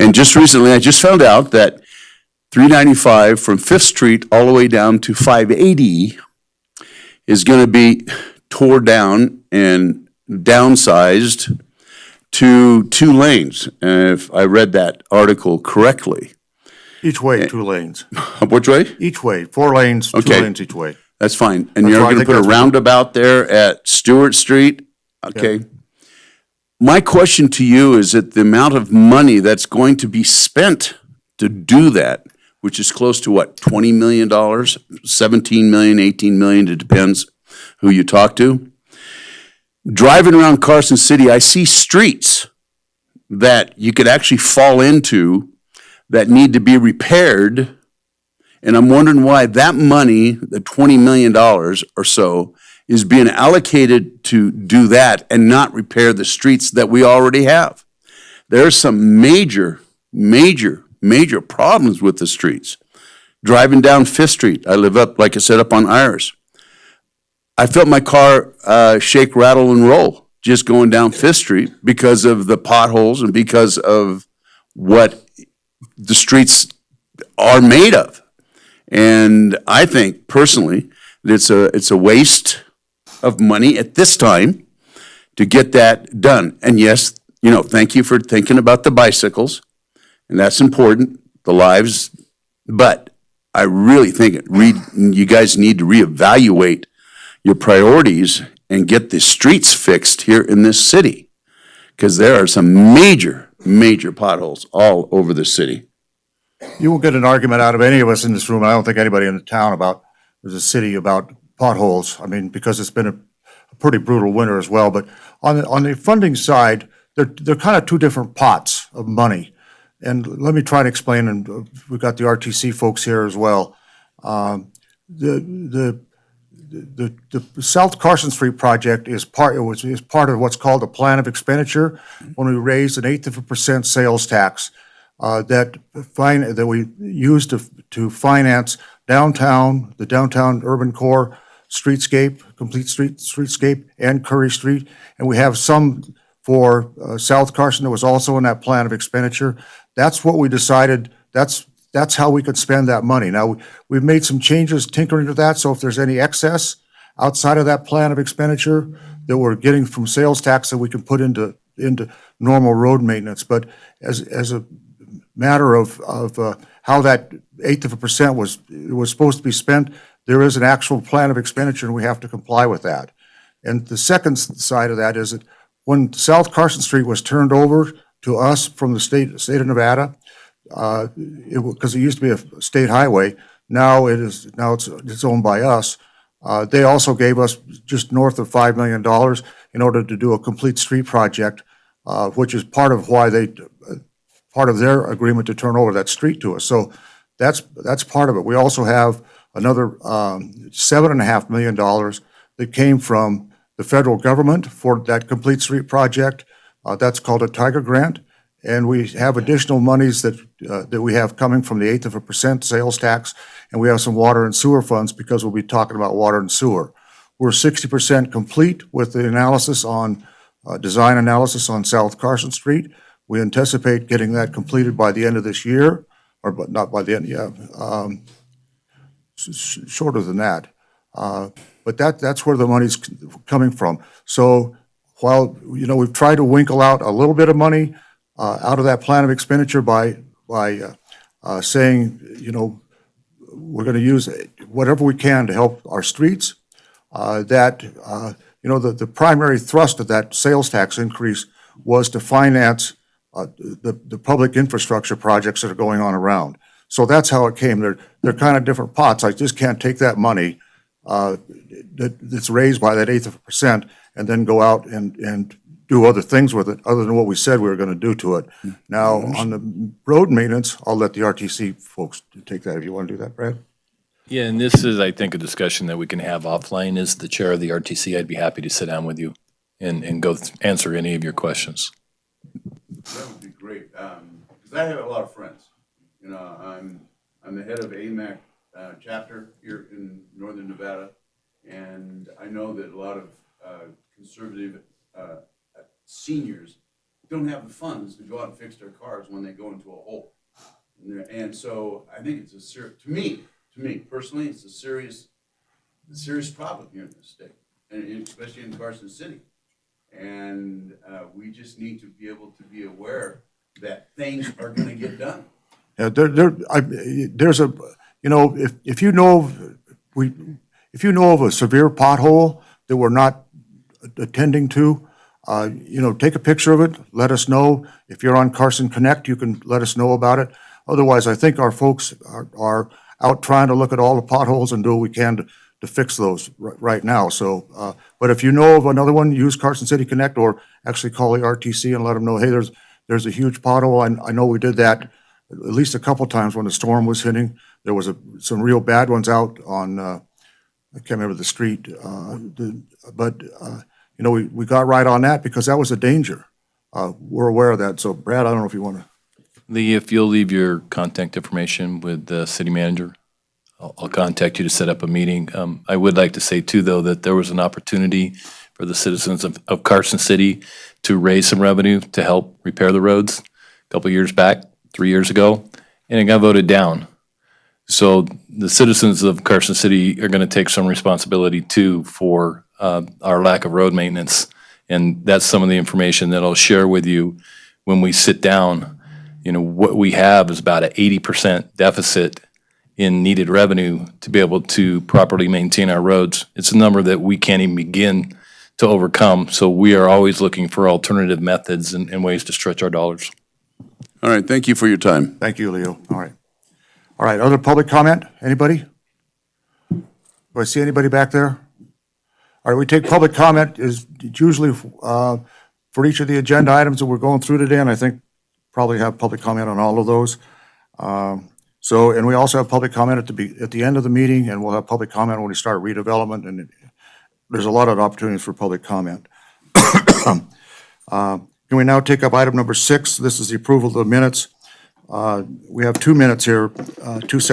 And just recently, I just found out that 395 from Fifth Street all the way down to 580 is going to be tore down and downsized to 2 lanes, if I read that article correctly. Each way, 2 lanes. Which way? Each way, 4 lanes, 2 Okay. lanes each way. That's fine. And That's you're why I going to think put a that's what- roundabout there at Stewart Street? Okay. My question to you is that the amount of money that's going to be spent to do that, which is close to what, $20 million, 17 million, 18 million, it depends who you talk to. Driving around Carson City, I see streets that you could actually fall into that need to be repaired. And I'm wondering why that money, the $20 million or so, is being allocated to do that and not repair the streets that we already have. There's some major problems with the streets. Driving down Fifth Street, I live up, like I said, up on Iris. I felt my car shake, rattle, and roll just going down Fifth Street because of the potholes and because of what the streets are made of. And I think personally that it's a waste of money at this time to get that done. And yes, thank you for thinking about the bicycles, and that's important, the lives. But I really think you guys need to reevaluate your priorities and get the streets fixed here in this city, because there are some major potholes all over the city. You won't get an argument out of any of us in this room, and I don't think anybody in the town the city about potholes. I mean, because it's been a pretty brutal winter as well. But on the funding side, they're kind of 2 different pots of money. And let me try to explain, and we've got the RTC folks here as well. The South Carson Street project is part of what's called a plan of expenditure, when we raised 1/8% sales tax that we used to finance the downtown urban core streetscape, complete streetscape, and Curry Street. And we have some for South Carson that was also in that plan of expenditure. That's what we decided. That's how we could spend that money. Now, we've made some changes tinkering to that, so if there's any excess outside of that plan of expenditure that we're getting from sales tax that we can put into normal road maintenance. But as a matter of how that 1/8% was supposed to be spent, there is an actual plan of expenditure, and we have to comply with that. And the second side of that is that when South Carson Street was turned over to us from the state of Nevada, because it used to be a state highway, now it's owned by us. They also gave us just north of $5 million in order to do a complete street project, which is part of their agreement to turn over that street to us. So that's part of it. We also have another $7.5 million that came from the federal government for that complete street project. That's called a Tiger Grant. And we have additional monies that we have coming from the 1/8% sales tax, and we have some water and sewer funds because we'll be talking about water and sewer. We're 60% complete with the design analysis on South Carson Street. We anticipate getting that completed by the end of this year, but not by the end, shorter than that. But that's where the money's coming from. So while, we've tried to winkle out a little bit of money out of that plan of expenditure by saying, we're going to use whatever we can to help our streets. The primary thrust of that sales tax increase was to finance the public infrastructure projects that are going on around. So that's how it came. They're kind of different pots. I just can't take that money that's raised by that 1/8% and then go out and do other things with it other than what we said we were going to do to it. Now, on the road maintenance, I'll let the RTC folks take that if you want to do that, Brad. Yeah, and this is, I think, a discussion that we can have offline. As the chair of the RTC, I'd be happy to sit down with you and go answer any of your questions. That would be great, because I have a lot of friends. I'm the head of AMAC chapter here in Northern Nevada, and I know that a lot of conservative seniors don't have the funds to go out and fix their cars when they go into a hole. And so I think it's to me personally, it's a serious problem here in this state, and especially in Carson City. And we just need to be able to be aware that things are gonna get done. Yeah, there's a, if you know of a severe pothole that we're not attending to, take a picture of it, let us know. If you're on Carson Connect, you can let us know about it. Otherwise, I think our folks are out trying to look at all the potholes and do what we can to fix those right now. So, but if you know of another one, use Carson City Connect, or actually call the RTC and let them know, hey, there's a huge pothole. I know we did that at least a couple times when the storm was hitting. There was some real bad ones out on, I can't remember the street, we got right on that because that was a danger. We're aware of that. So Brad, I don't know if you want to. Lee, if you'll leave your contact information with the city manager, I'll contact you to set up a meeting. I would like to say too, though, that there was an opportunity for the citizens of Carson City to raise some revenue to help repair the roads a couple years back, 3 years ago, and it got voted down. So the citizens of Carson City are going to take some responsibility too for our lack of road maintenance. And that's some of the information that I'll share with you when we sit down. What we have is about an 80% deficit in needed revenue to be able to properly maintain our roads. It's a number that we can't even begin to overcome. So we are always looking for alternative methods and ways to stretch our dollars. All right, thank you for your time. Thank you, Leo. All right. All right, other public comment? Anybody? Do I see anybody back there? All right, we take public comment is usually for each of the agenda items that we're going through today, and I think probably have public comment on all of those. And we also have public comment at the end of the meeting, and we'll have public comment when we start redevelopment, and there's a lot of opportunities for public comment. Can we now take up item number 6? This is the approval of the minutes. We have 2 minutes here, 2 sets.